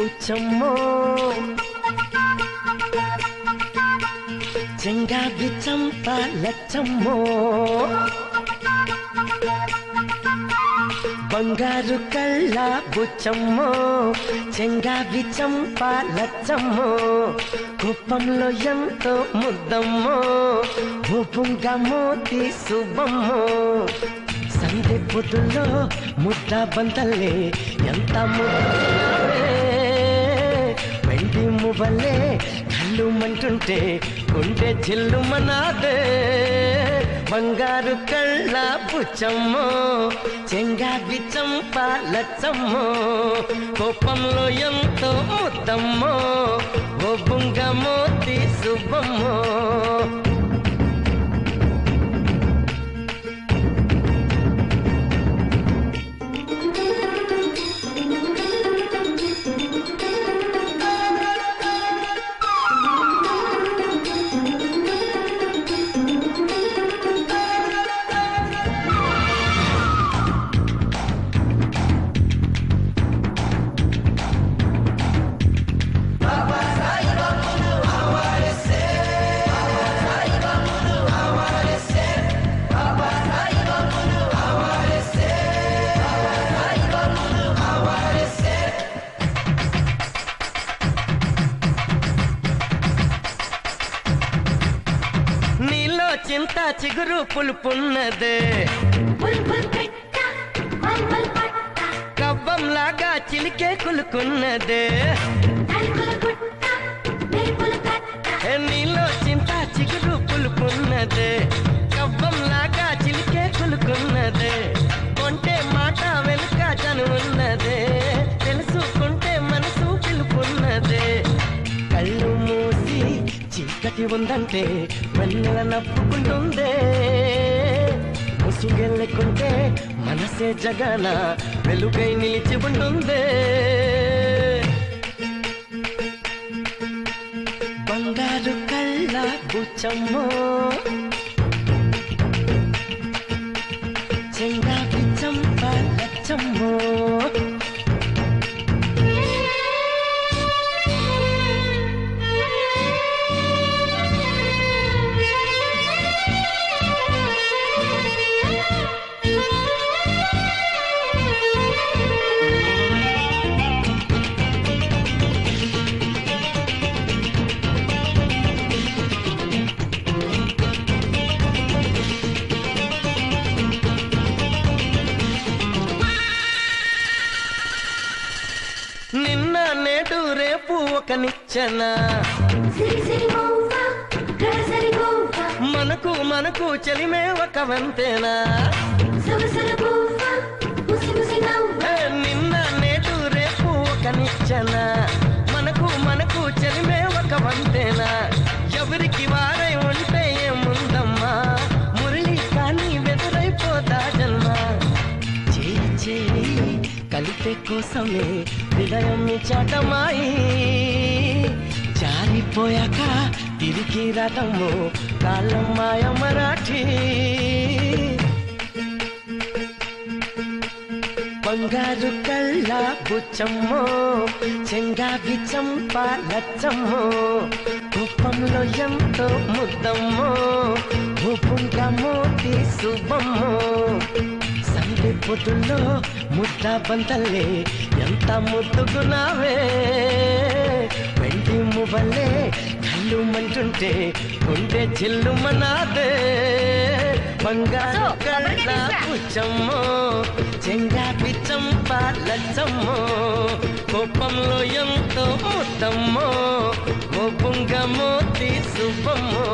బుచ్చమ్మో చెంగావి చంప లచ్చమ్మో బంగారు కళ్ళ బుచ్చమ్మో చెంగావి చంప లచ్చమ్మో కుప్పంలో ఎంతో ముద్దమ్మో భూపుంగా మోతి శుభమ్మో సందె పొద్దుల్లో ముద్ద బంతల్లే ఎంత ముద్దే వెండి మువ్వలే కళ్ళు మంటుంటే గుండె జిల్లు మనాదే బంగారు కళ్ళ బుచ్చమ్మో చెంగావి చంప లచ్చమ్మో కోపంలో ఎంతో ముద్దమ్మో ఓ బుంగ మోతి శుభమ్మో చింత చిగురు పులుపున్నదే కవ్వంలాగా చిలికే కులుకున్నదే నీలో చింత చిగురు పులుపున్నదే కవ్వంలాగా చిలికే కులుకున్నదే కొంటే మాట వెనుక చనువున్నదే తెలుసుకుంటే మనసు పిలుపున్నదే కళ్ళు మూసి చీకటి ఉందంటే వెన్నెల నవ్వుకుంటుందే ముసుగెళ్ళకుంటే మనసే జగన వెలుగై నిలిచి ఉంటుందే బంగారు కళ్ళ బుచ్చమ్మో చెంగావి చంప లచ్చమ్మో నిన్న నేడు రేపు ఒక నిచ్చెన మనకు మనకు చెలిమే ఒక వంతేనా నిన్న నేడు రేపు ఒక నిచ్చెన మనకు మనకు చెలిమే ఒక వంతేనా ఎవరికి వారై ఉంటే ఏముందమ్మా మురళి కానీ వెదురైపోతా జన్మ చేయి చేయి కలిపే కోసమే హృదయం చాటమాయి జారిపోయాక తిరిగి రాదమ్మో కాలం మాయ మరాఠీ బంగారు కళ్ళ బుచ్చమ్మో చెంగావి చంప లచ్చమ్మో కుప్పంలో ఎంతో ముద్దమ్మో భూపుంగా మోతి శుభమ్మో సందె పొద్దుల్లో ముద్ద బంతల్లే ఎంత ముద్దుకున్నావే వెండి మువ్వలే కళ్ళు మంటుంటే గుండె జిల్లు మనాదే బంగారు కళ్ళ బుచ్చమ్మో చెంగావి చంప లచ్చమ్మో కోపంలో ఎంతో ముద్దమ్మో ఓ బుంగ మోతి శుభమ్మో